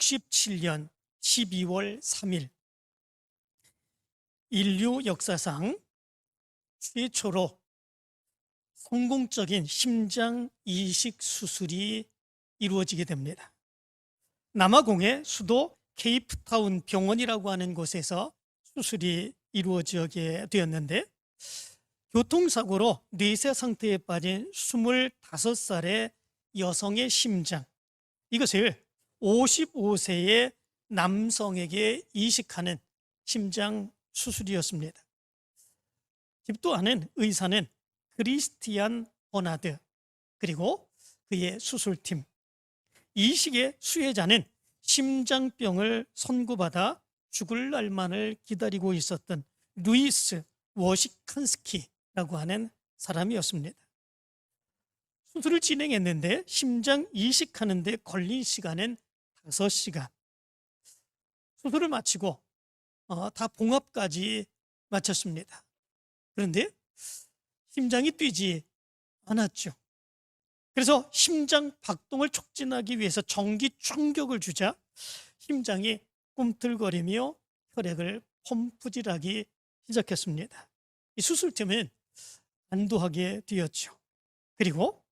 1967년 12월 3일 인류 역사상 최초로 성공적인 심장 이식 수술이 이루어지게 됩니다. 남아공의 수도 케이프타운 병원이라고 하는 곳에서 수술이 이루어지게 되었는데, 교통사고로 뇌세 상태에 빠진 25살의 여성의 심장, 이것을 55세의 남성에게 이식하는 심장 수술이었습니다. 집도하는 의사는 크리스티안 버나드, 그리고 그의 수술팀. 이식의 수혜자는 심장병을 선고받아 죽을 날만을 기다리고 있었던 루이스 워시칸스키라고 하는 사람이었습니다. 수술을 진행했는데 심장 이식하는 데 걸린 시간은 5시간. 수술을 마치고 다 봉합까지 마쳤습니다. 그런데 심장이 뛰지 않았죠. 그래서 심장 박동을 촉진하기 위해서 전기 충격을 주자 심장이 꿈틀거리며 혈액을 펌프질하기 시작했습니다. 이 수술팀은 안도하게 되었죠. 그리고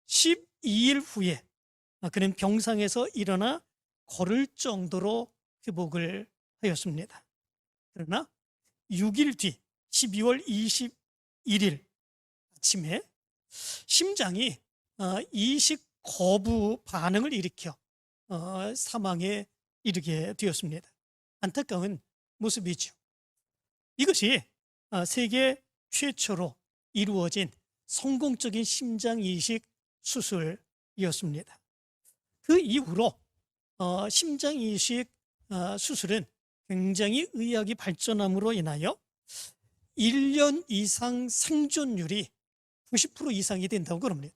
12일 후에 그는 병상에서 일어나 걸을 정도로 회복을 하였습니다. 그러나 6일 뒤 12월 21일 아침에 심장이 이식 거부 반응을 일으켜 사망에 이르게 되었습니다. 안타까운 모습이죠. 이것이 세계 최초로 이루어진 성공적인 심장 이식 수술이었습니다. 그 이후로 심장 이식 수술은 굉장히 의학이 발전함으로 인하여 1년 이상 생존율이 90% 이상이 된다고 그럽니다.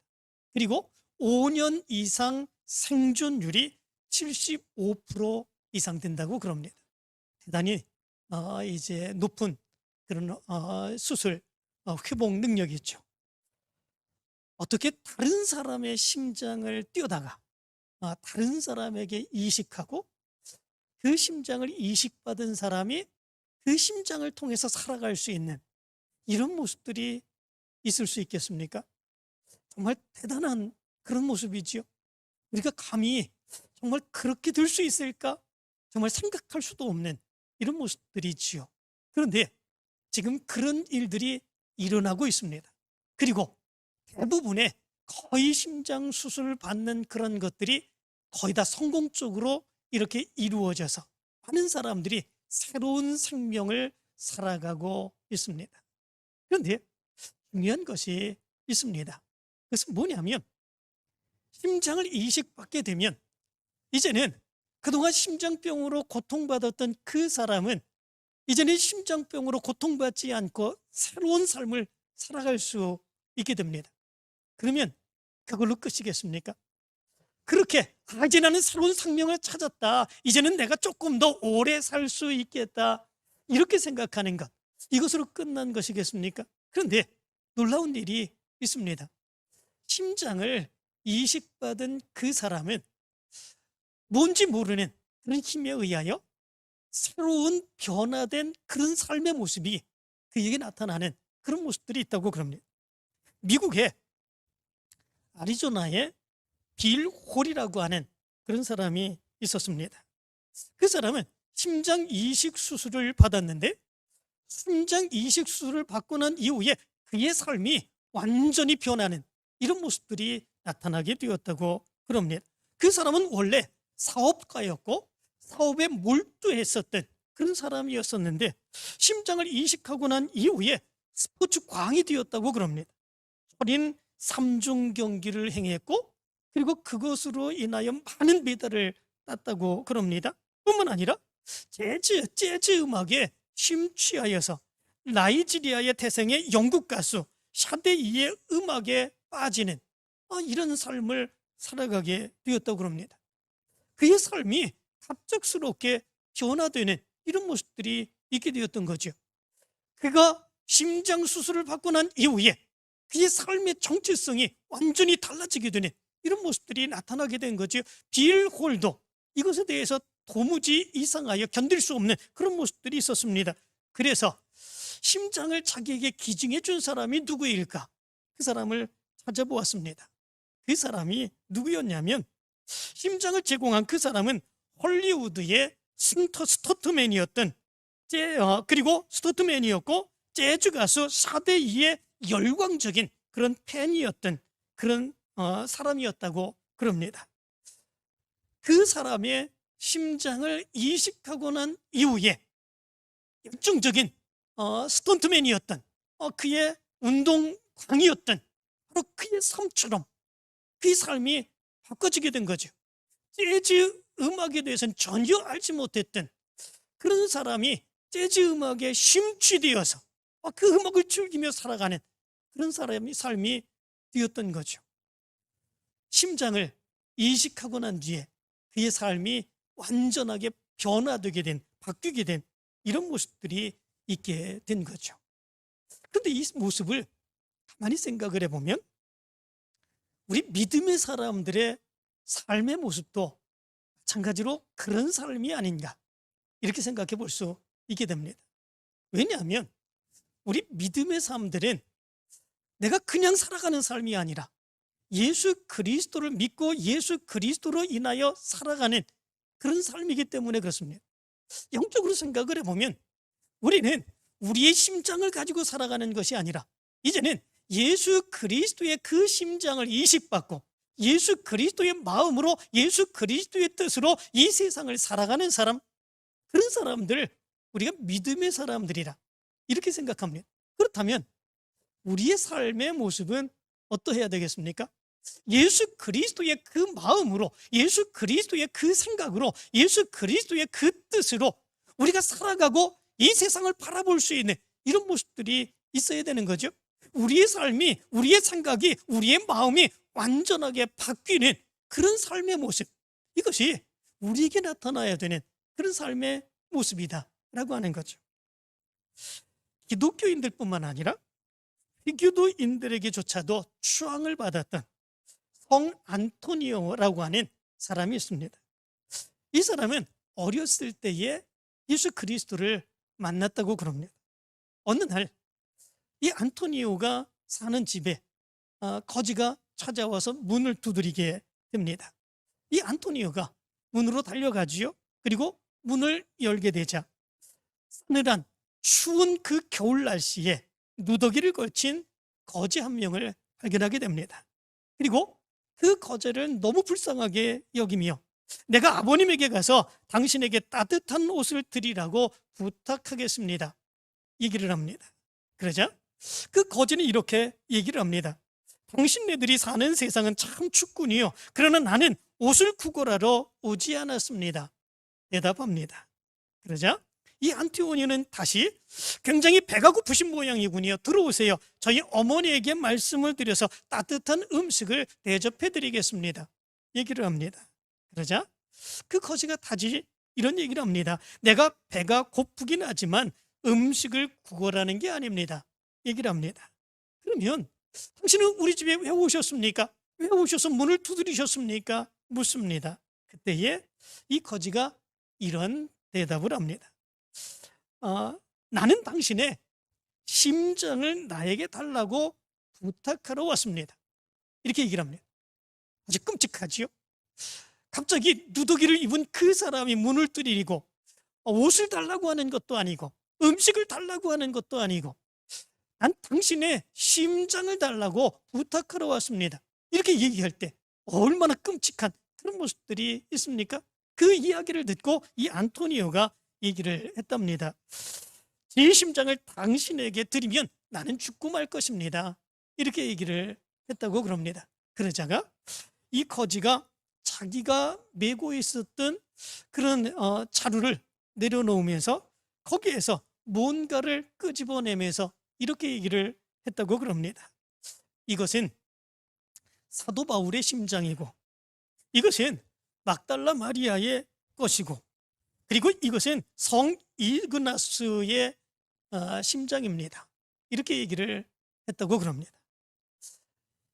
그리고 5년 이상 생존율이 75% 이상 된다고 그럽니다. 대단히 이제 높은 그런 수술 회복 능력이 있죠. 어떻게 다른 사람의 심장을 띄우다가 다른 사람에게 이식하고 그 심장을 이식받은 사람이 그 심장을 통해서 살아갈 수 있는 이런 모습들이 있을 수 있겠습니까? 정말 대단한 그런 모습이지요. 우리가 감히 정말 그렇게 될 수 있을까? 정말 생각할 수도 없는 이런 모습들이지요. 그런데 지금 그런 일들이 일어나고 있습니다. 그리고 대부분의 거의 심장 수술을 받는 그런 것들이 거의 다 성공적으로 이렇게 이루어져서 많은 사람들이 새로운 생명을 살아가고 있습니다. 그런데 중요한 것이 있습니다. 그것은 뭐냐면, 심장을 이식받게 되면 이제는 그동안 심장병으로 고통받았던 그 사람은 이제는 심장병으로 고통받지 않고 새로운 삶을 살아갈 수 있게 됩니다. 그러면 그걸로 끝이겠습니까? 그렇게 이제 나는 새로운 생명을 찾았다, 이제는 내가 조금 더 오래 살 수 있겠다, 이렇게 생각하는 것, 이것으로 끝난 것이겠습니까? 그런데 놀라운 일이 있습니다. 심장을 이식받은 그 사람은 뭔지 모르는 그런 힘에 의하여 새로운 변화된 그런 삶의 모습이 그에게 나타나는 그런 모습들이 있다고 그럽니다. 미국의 아리조나의 빌 홀이라고 하는 그런 사람이 있었습니다. 그 사람은 심장 이식 수술을 받았는데, 심장 이식 수술을 받고 난 이후에 그의 삶이 완전히 변하는 이런 모습들이 나타나게 되었다고 그럽니다. 그 사람은 원래 사업가였고 사업에 몰두했었던 그런 사람이었었는데, 심장을 이식하고 난 이후에 스포츠 광이 되었다고 그럽니다. 어린 3중 경기를 행했고, 그리고 그것으로 인하여 많은 메달을 땄다고 그럽니다. 뿐만 아니라 재즈 음악에 심취하여서 나이지리아의 태생의 영국 가수 샤데이의 음악에 빠지는 이런 삶을 살아가게 되었다고 그럽니다. 그의 삶이 갑작스럽게 변화되는 이런 모습들이 있게 되었던 거죠. 그가 심장 수술을 받고 난 이후에 그의 삶의 정체성이 완전히 달라지게 되는 이런 모습들이 나타나게 된 거죠. 빌 홀도 이것에 대해서 도무지 이상하여 견딜 수 없는 그런 모습들이 있었습니다. 그래서 심장을 자기에게 기증해 준 사람이 누구일까? 그 사람을 찾아보았습니다. 그 사람이 누구였냐면, 심장을 제공한 그 사람은 헐리우드의 스터트맨이었던 그리고 스터트맨이었고 재즈 가수 4대2의 열광적인 그런 팬이었던 그런 사람이었다고 그럽니다. 그 사람의 심장을 이식하고 난 이후에 열정적인 스턴트맨이었던 그의 운동광이었던 바로 그의 삶처럼 그의 삶이 바꿔지게 된 거죠. 재즈 음악에 대해서는 전혀 알지 못했던 그런 사람이 재즈 음악에 심취되어서 그 음악을 즐기며 살아가는 그런 사람이 삶이 되었던 거죠. 심장을 이식하고 난 뒤에 그의 삶이 완전하게 변화되게 된, 바뀌게 된 이런 모습들이 있게 된 거죠. 그런데 이 모습을 가만히 생각을 해보면 우리 믿음의 사람들의 삶의 모습도 마찬가지로 그런 삶이 아닌가, 이렇게 생각해 볼 수 있게 됩니다. 왜냐하면 우리 믿음의 사람들은 내가 그냥 살아가는 삶이 아니라 예수 그리스도를 믿고 예수 그리스도로 인하여 살아가는 그런 삶이기 때문에 그렇습니다. 영적으로 생각을 해보면 우리는 우리의 심장을 가지고 살아가는 것이 아니라 이제는 예수 그리스도의 그 심장을 이식받고 예수 그리스도의 마음으로 예수 그리스도의 뜻으로 이 세상을 살아가는 사람, 그런 사람들, 우리가 믿음의 사람들이라 이렇게 생각합니다. 그렇다면 우리의 삶의 모습은 어떠해야 되겠습니까? 예수 그리스도의 그 마음으로, 예수 그리스도의 그 생각으로, 예수 그리스도의 그 뜻으로 우리가 살아가고 이 세상을 바라볼 수 있는 이런 모습들이 있어야 되는 거죠. 우리의 삶이, 우리의 생각이, 우리의 마음이 완전하게 바뀌는 그런 삶의 모습, 이것이 우리에게 나타나야 되는 그런 삶의 모습이다라고 하는 거죠. 기독교인들뿐만 아니라 비기독인들에게조차도 추앙을 받았던 성 안토니오라고 하는 사람이 있습니다. 이 사람은 어렸을 때에 예수 그리스도를 만났다고 그럽니다. 어느 날 이 안토니오가 사는 집에 거지가 찾아와서 문을 두드리게 됩니다. 이 안토니오가 문으로 달려가지요. 그리고 문을 열게 되자 서늘한 추운 그 겨울 날씨에 누더기를 걸친 거지 한 명을 발견하게 됩니다. 그리고 그 거지를 너무 불쌍하게 여기며 내가 아버님에게 가서 당신에게 따뜻한 옷을 드리라고 부탁하겠습니다, 얘기를 합니다. 그러자 그 거지는 이렇게 얘기를 합니다. 당신네들이 사는 세상은 참 춥군요. 그러나 나는 옷을 구걸하러 오지 않았습니다, 대답합니다. 그러자 이 안티오니는 다시 굉장히 배가 고프신 모양이군요. 들어오세요. 저희 어머니에게 말씀을 드려서 따뜻한 음식을 대접해 드리겠습니다, 얘기를 합니다. 그러자 그 거지가 다시 이런 얘기를 합니다. 내가 배가 고프긴 하지만 음식을 구걸하는 게 아닙니다, 얘기를 합니다. 그러면 당신은 우리 집에 왜 오셨습니까? 왜 오셔서 문을 두드리셨습니까? 묻습니다. 그때에 이 거지가 이런 대답을 합니다. 나는 당신의 심장을 나에게 달라고 부탁하러 왔습니다, 이렇게 얘기를 합니다. 아주 끔찍하지요? 갑자기 누더기를 입은 그 사람이 문을 두드리고 옷을 달라고 하는 것도 아니고 음식을 달라고 하는 것도 아니고 난 당신의 심장을 달라고 부탁하러 왔습니다, 이렇게 얘기할 때 얼마나 끔찍한 그런 모습들이 있습니까? 그 이야기를 듣고 이 안토니오가 얘기를 했답니다. 제 심장을 당신에게 드리면 나는 죽고 말 것입니다, 이렇게 얘기를 했다고 그럽니다. 그러자가 이 거지가 자기가 메고 있었던 그런 자루를 내려놓으면서 거기에서 뭔가를 끄집어내면서 이렇게 얘기를 했다고 그럽니다. 이것은 사도 바울의 심장이고 이것은 막달라 마리아의 것이고 그리고 이것은 성 이그나스의 심장입니다, 이렇게 얘기를 했다고 그럽니다.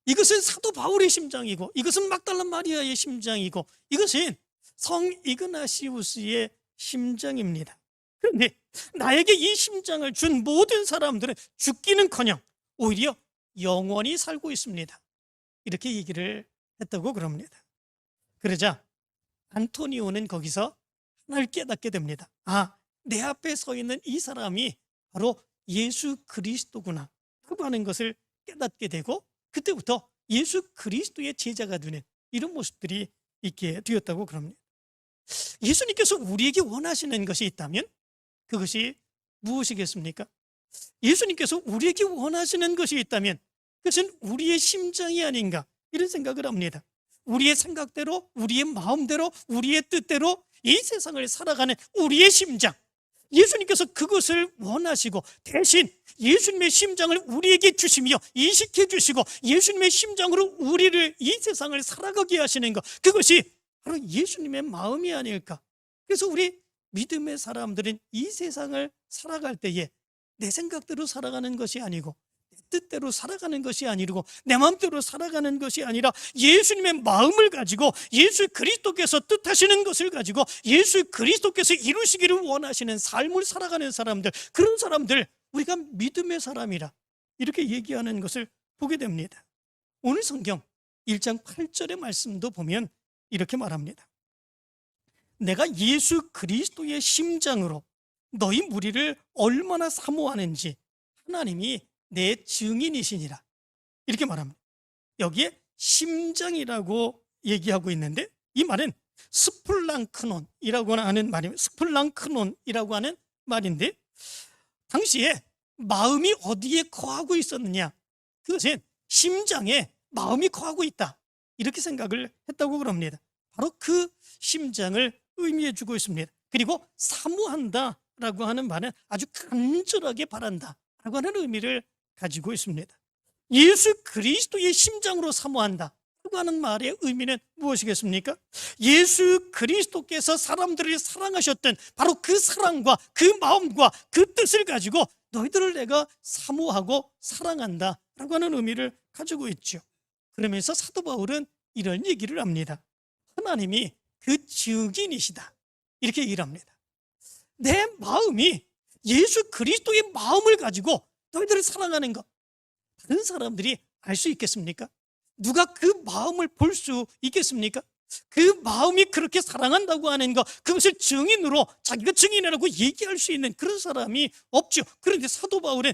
이것은 사도 바울의 심장이고 이것은 막달라 마리아의 심장이고 이것은 성 이그나시우스의 심장입니다. 그런데 나에게 이 심장을 준 모든 사람들은 죽기는커녕 오히려 영원히 살고 있습니다. 이렇게 얘기를 했다고 그럽니다. 그러자 안토니오는 거기서 하나를 깨닫게 됩니다. 아, 내 앞에 서 있는 이 사람이 바로 예수 그리스도구나 라고 하는 것을 깨닫게 되고, 그때부터 예수 그리스도의 제자가 되는 이런 모습들이 있게 되었다고 그럽니다. 예수님께서 우리에게 원하시는 것이 있다면 그것이 무엇이겠습니까? 예수님께서 우리에게 원하시는 것이 있다면 그것은 우리의 심장이 아닌가, 이런 생각을 합니다. 우리의 생각대로, 우리의 마음대로, 우리의 뜻대로 이 세상을 살아가는 우리의 심장, 예수님께서 그것을 원하시고 대신 예수님의 심장을 우리에게 주시며 인식해 주시고 예수님의 심장으로 우리를, 이 세상을 살아가게 하시는 것, 그것이 바로 예수님의 마음이 아닐까. 그래서 우리 믿음의 사람들은 이 세상을 살아갈 때에 내 생각대로 살아가는 것이 아니고, 내 뜻대로 살아가는 것이 아니고, 내 마음대로 살아가는 것이 아니라 예수님의 마음을 가지고 예수 그리스도께서 뜻하시는 것을 가지고 예수 그리스도께서 이루시기를 원하시는 삶을 살아가는 사람들, 그런 사람들, 우리가 믿음의 사람이라 이렇게 얘기하는 것을 보게 됩니다. 오늘 성경 1장 8절의 말씀도 보면 이렇게 말합니다. 내가 예수 그리스도의 심장으로 너희 무리를 얼마나 사모하는지 하나님이 내 증인이시니라, 이렇게 말합니다. 여기에 심장이라고 얘기하고 있는데, 이 말은 스플랑크논이라고 하는 말입니다. 스플랑크논이라고 하는 말인데, 당시에 마음이 어디에 거하고 있었느냐, 그것은 심장에 마음이 거하고 있다, 이렇게 생각을 했다고 그럽니다. 바로 그 심장을 의미해 주고 있습니다. 그리고 사모한다라고 하는 말은 아주 간절하게 바란다라고 하는 의미를 가지고 있습니다. 예수 그리스도의 심장으로 사모한다 라고 하는 말의 의미는 무엇이겠습니까? 예수 그리스도께서 사람들을 사랑하셨던 바로 그 사랑과 그 마음과 그 뜻을 가지고 너희들을 내가 사모하고 사랑한다 라고 하는 의미를 가지고 있죠. 그러면서 사도 바울은 이런 얘기를 합니다. 하나님이 그 증인이시다, 이렇게 얘기를 합니다. 내 마음이 예수 그리스도의 마음을 가지고 너희들을 사랑하는 것, 다른 사람들이 알 수 있겠습니까? 누가 그 마음을 볼 수 있겠습니까? 그 마음이 그렇게 사랑한다고 하는 것, 그것을 증인으로 자기가 증인이라고 얘기할 수 있는 그런 사람이 없죠. 그런데 사도 바울은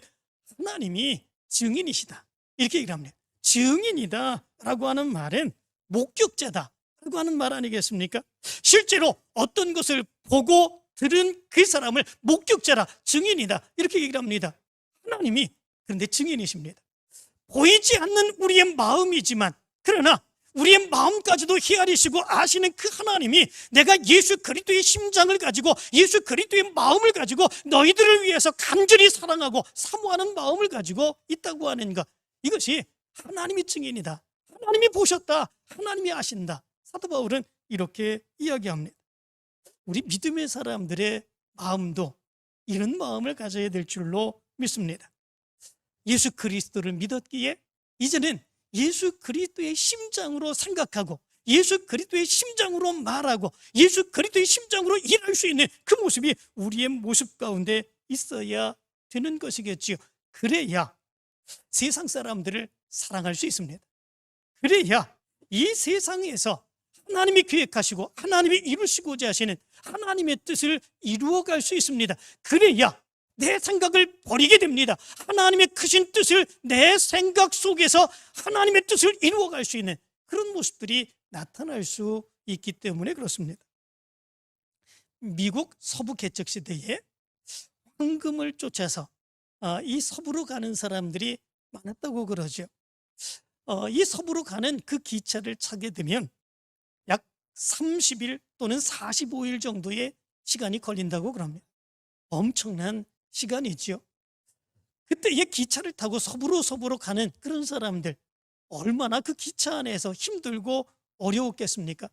하나님이 증인이시다, 이렇게 얘기를 합니다. 증인이다 라고 하는 말은 목격자다 라고 하는 말 아니겠습니까? 실제로 어떤 것을 보고 들은 그 사람을 목격자라, 증인이다, 이렇게 얘기를 합니다. 하나님이 그런데 증인이십니다. 보이지 않는 우리의 마음이지만, 그러나 우리의 마음까지도 헤아리시고 아시는 그 하나님이 내가 예수 그리스도의 심장을 가지고 예수 그리스도의 마음을 가지고 너희들을 위해서 간절히 사랑하고 사모하는 마음을 가지고 있다고 하는 것, 이것이 하나님이 증인이다, 하나님이 보셨다, 하나님이 아신다. 사도 바울은 이렇게 이야기합니다. 우리 믿음의 사람들의 마음도 이런 마음을 가져야 될 줄로 믿습니다. 예수 그리스도를 믿었기에 이제는 예수 그리스도의 심장으로 생각하고 예수 그리스도의 심장으로 말하고 예수 그리스도의 심장으로 일할 수 있는 그 모습이 우리의 모습 가운데 있어야 되는 것이겠지요. 그래야 세상 사람들을 사랑할 수 있습니다. 그래야 이 세상에서 하나님이 계획하시고 하나님이 이루시고자 하시는 하나님의 뜻을 이루어갈 수 있습니다. 그래야 내 생각을 버리게 됩니다. 하나님의 크신 뜻을 내 생각 속에서 하나님의 뜻을 이루어갈 수 있는 그런 모습들이 나타날 수 있기 때문에 그렇습니다. 미국 서부 개척 시대에 황금을 쫓아서 이 서부로 가는 사람들이 많았다고 그러죠. 이 서부로 가는 그 기차를 타게 되면 약 30일 또는 45일 정도의 시간이 걸린다고 그럽니다. 엄청난 시간이지요. 그때의 기차를 타고 서부로 가는 그런 사람들, 얼마나 그 기차 안에서 힘들고 어려웠겠습니까?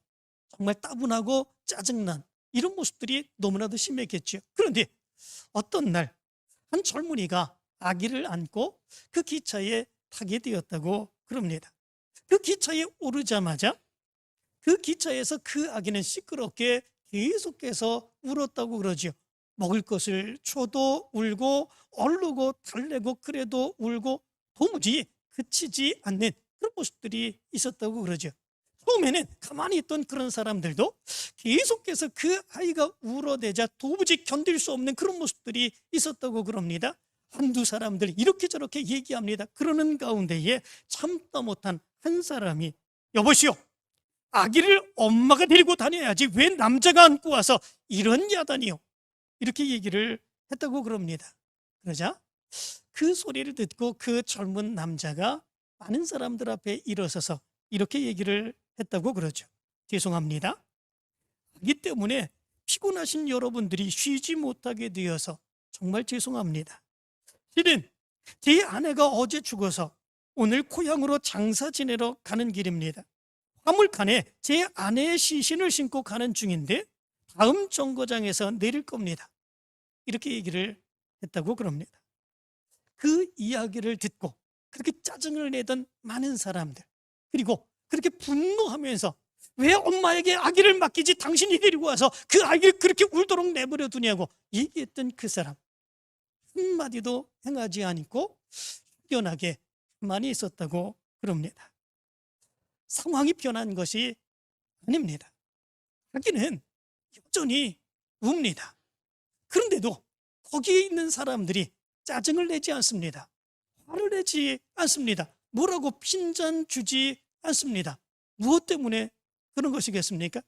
정말 따분하고 짜증난 이런 모습들이 너무나도 심했겠죠. 그런데 어떤 날 한 젊은이가 아기를 안고 그 기차에 타게 되었다고 그럽니다. 그 기차에 오르자마자 그 기차에서 그 아기는 시끄럽게 계속해서 울었다고 그러지요. 먹을 것을 줘도 울고 얼르고 달래고 그래도 울고 도무지 그치지 않는 그런 모습들이 있었다고 그러죠. 처음에는 가만히 있던 그런 사람들도 계속해서 그 아이가 울어대자 도무지 견딜 수 없는 그런 모습들이 있었다고 그럽니다. 한두 사람들 이렇게 저렇게 얘기합니다. 그러는 가운데에 참다 못한 한 사람이, 여보시오, 아기를 엄마가 데리고 다녀야지 왜 남자가 안고 와서 이런 야단이요, 이렇게 얘기를 했다고 그럽니다. 그러자 그 소리를 듣고 그 젊은 남자가 많은 사람들 앞에 일어서서 이렇게 얘기를 했다고 그러죠. 죄송합니다. 아기 때문에 피곤하신 여러분들이 쉬지 못하게 되어서 정말 죄송합니다. 실은 제 아내가 어제 죽어서 오늘 고향으로 장사 지내러 가는 길입니다. 화물칸에 제 아내의 시신을 싣고 가는 중인데 다음 정거장에서 내릴 겁니다. 이렇게 얘기를 했다고 그럽니다. 그 이야기를 듣고 그렇게 짜증을 내던 많은 사람들, 그리고 그렇게 분노하면서 왜 엄마에게 아기를 맡기지, 당신이 데리고 와서 그 아기를 그렇게 울도록 내버려 두냐고 얘기했던 그 사람, 한마디도 행하지 않고 숙연하게 가만히 있었다고 그럽니다. 상황이 변한 것이 아닙니다. 아기는 여전히 웁니다. 그런데도 거기에 있는 사람들이 짜증을 내지 않습니다. 화를 내지 않습니다. 뭐라고 핀잔 주지 않습니다. 무엇 때문에 그런 것이겠습니까?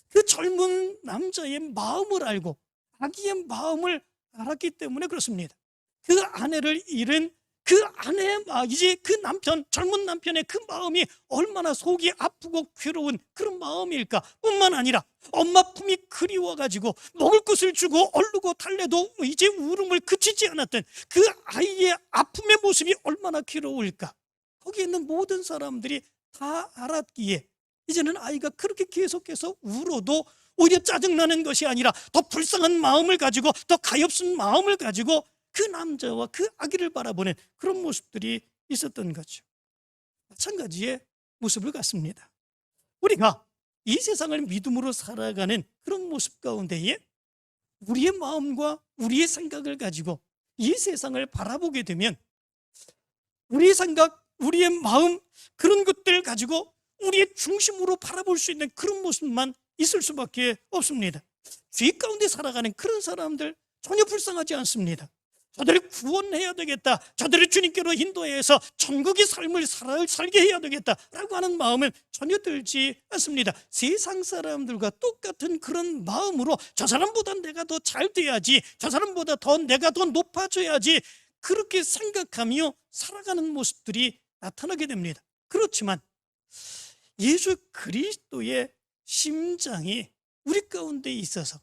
그 젊은 남자의 마음을 알고 아기의 마음을 알았기 때문에 그렇습니다. 그 아내를 잃은 그 아내의 이제 그 남편, 젊은 남편의 그 마음이 얼마나 속이 아프고 괴로운 그런 마음일까. 뿐만 아니라 엄마 품이 그리워가지고 먹을 것을 주고 얼르고 달래도 이제 울음을 그치지 않았던 그 아이의 아픔의 모습이 얼마나 괴로울까. 거기에 있는 모든 사람들이 다 알았기에 이제는 아이가 그렇게 계속해서 울어도 오히려 짜증나는 것이 아니라 더 불쌍한 마음을 가지고, 더 가엾은 마음을 가지고 그 남자와 그 아기를 바라보는 그런 모습들이 있었던 거죠. 마찬가지의 모습을 갖습니다. 우리가 이 세상을 믿음으로 살아가는 그런 모습 가운데에 우리의 마음과 우리의 생각을 가지고 이 세상을 바라보게 되면 우리의 생각, 우리의 마음, 그런 것들을 가지고 우리의 중심으로 바라볼 수 있는 그런 모습만 있을 수밖에 없습니다. 죄 가운데 살아가는 그런 사람들 전혀 불쌍하지 않습니다. 저들을 구원해야 되겠다, 저들을 주님께로 인도해서 천국의 삶을 살게 해야 되겠다라고 하는 마음은 전혀 들지 않습니다. 세상 사람들과 똑같은 그런 마음으로 저 사람보다 내가 더 잘 돼야지, 저 사람보다 내가 더 높아져야지, 그렇게 생각하며 살아가는 모습들이 나타나게 됩니다. 그렇지만 예수 그리스도의 심장이 우리 가운데 있어서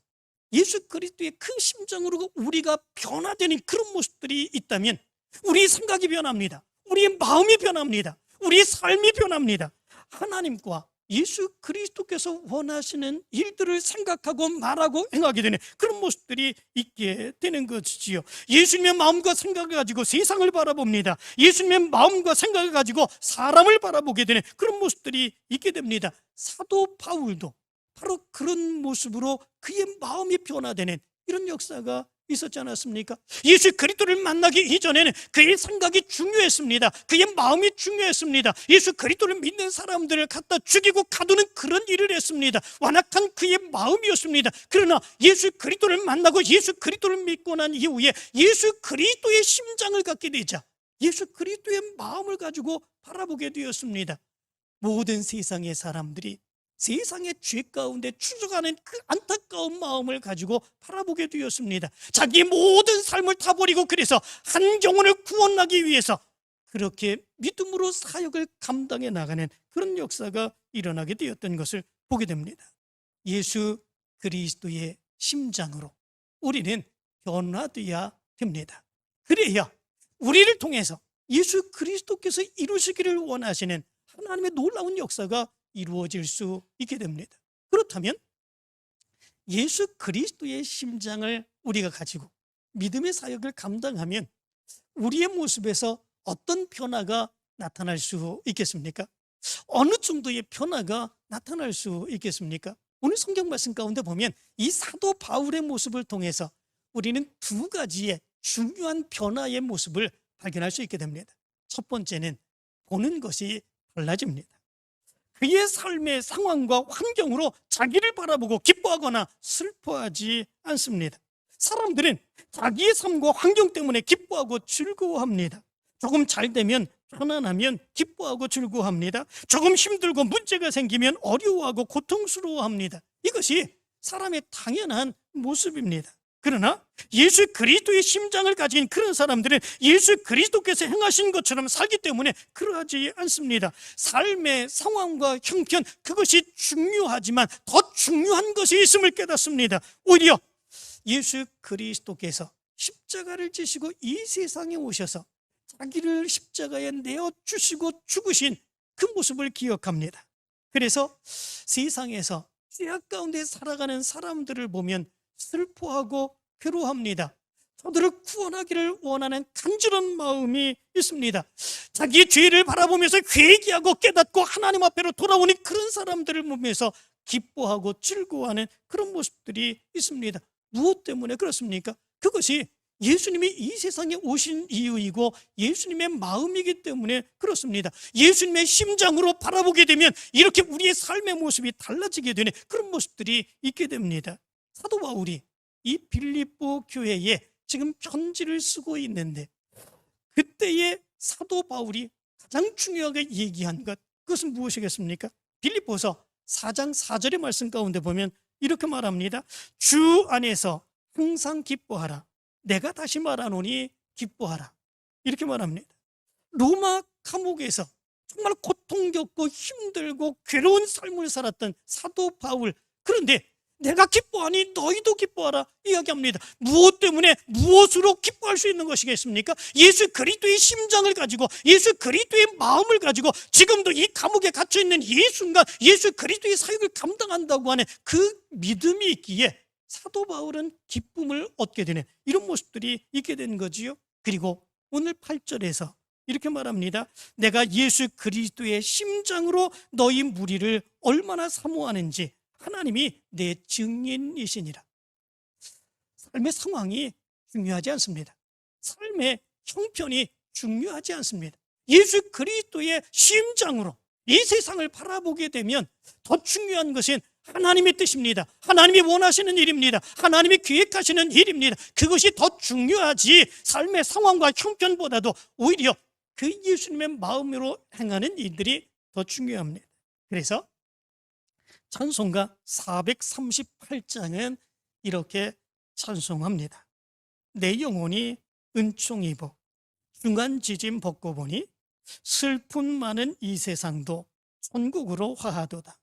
예수 그리스도의 그 심장으로 우리가 변화되는 그런 모습들이 있다면 우리의 생각이 변합니다. 우리의 마음이 변합니다. 우리의 삶이 변합니다. 하나님과 예수 그리스도께서 원하시는 일들을 생각하고 말하고 행하게 되는 그런 모습들이 있게 되는 것이지요. 예수님의 마음과 생각을 가지고 세상을 바라봅니다. 예수님의 마음과 생각을 가지고 사람을 바라보게 되는 그런 모습들이 있게 됩니다. 사도 바울도 바로 그런 모습으로 그의 마음이 변화되는 이런 역사가 있었지 않았습니까? 예수 그리스도를 만나기 이전에는 그의 생각이 중요했습니다. 그의 마음이 중요했습니다. 예수 그리스도를 믿는 사람들을 갖다 죽이고 가두는 그런 일을 했습니다. 완악한 그의 마음이었습니다. 그러나 예수 그리스도를 만나고 예수 그리스도를 믿고 난 이후에 예수 그리스도의 심장을 갖게 되자 예수 그리스도의 마음을 가지고 바라보게 되었습니다. 모든 세상의 사람들이 세상의 죄 가운데 추적하는 그 안타까운 마음을 가지고 바라보게 되었습니다. 자기의 모든 삶을 다 버리고 그래서 한 영혼을 구원하기 위해서 그렇게 믿음으로 사역을 감당해 나가는 그런 역사가 일어나게 되었던 것을 보게 됩니다. 예수 그리스도의 심장으로 우리는 변화되어야 됩니다. 그래야 우리를 통해서 예수 그리스도께서 이루시기를 원하시는 하나님의 놀라운 역사가 이루어질 수 있게 됩니다. 그렇다면 예수 그리스도의 심장을 우리가 가지고 믿음의 사역을 감당하면 우리의 모습에서 어떤 변화가 나타날 수 있겠습니까? 어느 정도의 변화가 나타날 수 있겠습니까? 오늘 성경 말씀 가운데 보면 이 사도 바울의 모습을 통해서 우리는 두 가지의 중요한 변화의 모습을 발견할 수 있게 됩니다. 첫 번째는 보는 것이 달라집니다. 그의 삶의 상황과 환경으로 자기를 바라보고 기뻐하거나 슬퍼하지 않습니다. 사람들은 자기의 삶과 환경 때문에 기뻐하고 즐거워합니다. 조금 잘 되면, 편안하면 기뻐하고 즐거워합니다. 조금 힘들고 문제가 생기면 어려워하고 고통스러워합니다. 이것이 사람의 당연한 모습입니다. 그러나 예수 그리스도의 심장을 가진 그런 사람들은 예수 그리스도께서 행하신 것처럼 살기 때문에 그러하지 않습니다. 삶의 상황과 형편, 그것이 중요하지만 더 중요한 것이 있음을 깨닫습니다. 오히려 예수 그리스도께서 십자가를 지시고 이 세상에 오셔서 자기를 십자가에 내어주시고 죽으신 그 모습을 기억합니다. 그래서 세상에서 죄악 가운데 살아가는 사람들을 보면 슬퍼하고 괴로워합니다. 저들을 구원하기를 원하는 간절한 마음이 있습니다. 자기의 죄를 바라보면서 회개하고 깨닫고 하나님 앞으로 돌아오는 그런 사람들을 보면서 기뻐하고 즐거워하는 그런 모습들이 있습니다. 무엇 때문에 그렇습니까? 그것이 예수님이 이 세상에 오신 이유이고 예수님의 마음이기 때문에 그렇습니다. 예수님의 심장으로 바라보게 되면 이렇게 우리의 삶의 모습이 달라지게 되는 그런 모습들이 있게 됩니다. 사도 바울이 이 빌립보 교회에 지금 편지를 쓰고 있는데 그때의 사도 바울이 가장 중요하게 얘기한 것, 그것은 무엇이겠습니까? 빌립보서 4장 4절의 말씀 가운데 보면 이렇게 말합니다. 주 안에서 항상 기뻐하라. 내가 다시 말하노니 기뻐하라. 이렇게 말합니다. 로마 감옥에서 정말 고통 겪고 힘들고 괴로운 삶을 살았던 사도 바울, 그런데 내가 기뻐하니 너희도 기뻐하라 이야기합니다. 무엇 때문에, 무엇으로 기뻐할 수 있는 것이겠습니까? 예수 그리스도의 심장을 가지고 예수 그리스도의 마음을 가지고 지금도 이 감옥에 갇혀있는 이 순간 예수 그리스도의 사역을 감당한다고 하는 그 믿음이 있기에 사도 바울은 기쁨을 얻게 되는 이런 모습들이 있게 된 거지요. 그리고 오늘 8절에서 이렇게 말합니다. 내가 예수 그리스도의 심장으로 너희 무리를 얼마나 사모하는지 하나님이 내 증인이시니라. 삶의 상황이 중요하지 않습니다. 삶의 형편이 중요하지 않습니다. 예수 그리스도의 심장으로 이 세상을 바라보게 되면 더 중요한 것은 하나님의 뜻입니다. 하나님이 원하시는 일입니다. 하나님이 계획하시는 일입니다. 그것이 더 중요하지 삶의 상황과 형편보다도 오히려 그 예수님의 마음으로 행하는 일들이 더 중요합니다. 그래서 찬송가 438장은 이렇게 찬송합니다. 내 영혼이 은총 입어 중한 지짐 벗고 보니 슬픔 많은 이 세상도 천국으로 화하도다.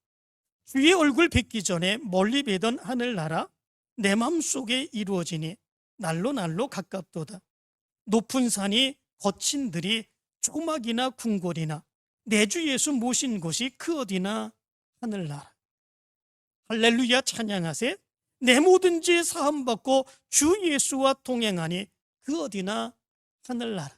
주의 얼굴 뵙기 전에 멀리 뵈던 하늘나라 내 맘속에 이루어지니 날로 날로 가깝도다. 높은 산이 거친 들이 조막이나 궁궐이나 내 주 예수 모신 곳이 그 어디나 하늘나라. 할렐루야 찬양하세. 내 모든 죄 사함받고 주 예수와 동행하니 그 어디나 하늘나라.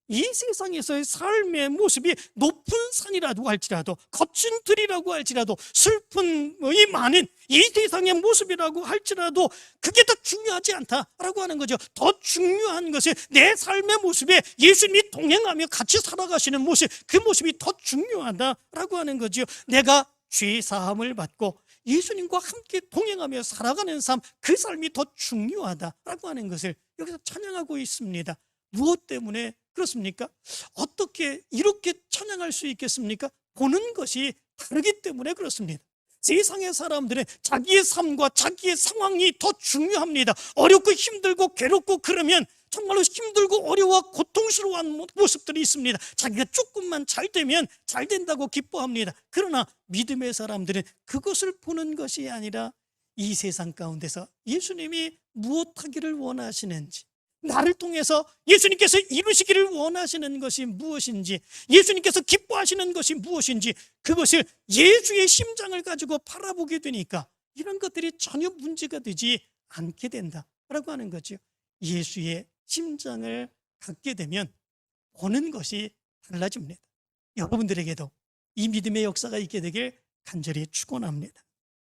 이 세상에서의 삶의 모습이 높은 산이라고 할지라도 거친 들이라고 할지라도 슬픔이 많은 이 세상의 모습이라고 할지라도 그게 더 중요하지 않다라고 하는 거죠. 더 중요한 것은 내 삶의 모습에 예수님이 동행하며 같이 살아가시는 모습, 그 모습이 더 중요하다라고 하는 거죠. 내가 죄 사함을 받고 예수님과 함께 동행하며 살아가는 삶, 그 삶이 더 중요하다라고 하는 것을 여기서 찬양하고 있습니다. 무엇 때문에 그렇습니까? 어떻게 이렇게 찬양할 수 있겠습니까? 보는 것이 다르기 때문에 그렇습니다. 세상의 사람들은 자기의 삶과 자기의 상황이 더 중요합니다. 어렵고 힘들고 괴롭고 그러면 정말로 힘들고 어려워 고통스러운 모습들이 있습니다. 자기가 조금만 잘 되면 잘 된다고 기뻐합니다. 그러나 믿음의 사람들은 그것을 보는 것이 아니라 이 세상 가운데서 예수님이 무엇하기를 원하시는지, 나를 통해서 예수님께서 이루시기를 원하시는 것이 무엇인지, 예수님께서 기뻐하시는 것이 무엇인지, 그것을 예수의 심장을 가지고 바라보게 되니까 이런 것들이 전혀 문제가 되지 않게 된다라고 하는 거죠. 예수의 심장을 갖게 되면 보는 것이 달라집니다. 여러분들에게도 이 믿음의 역사가 있게 되길 간절히 축원합니다.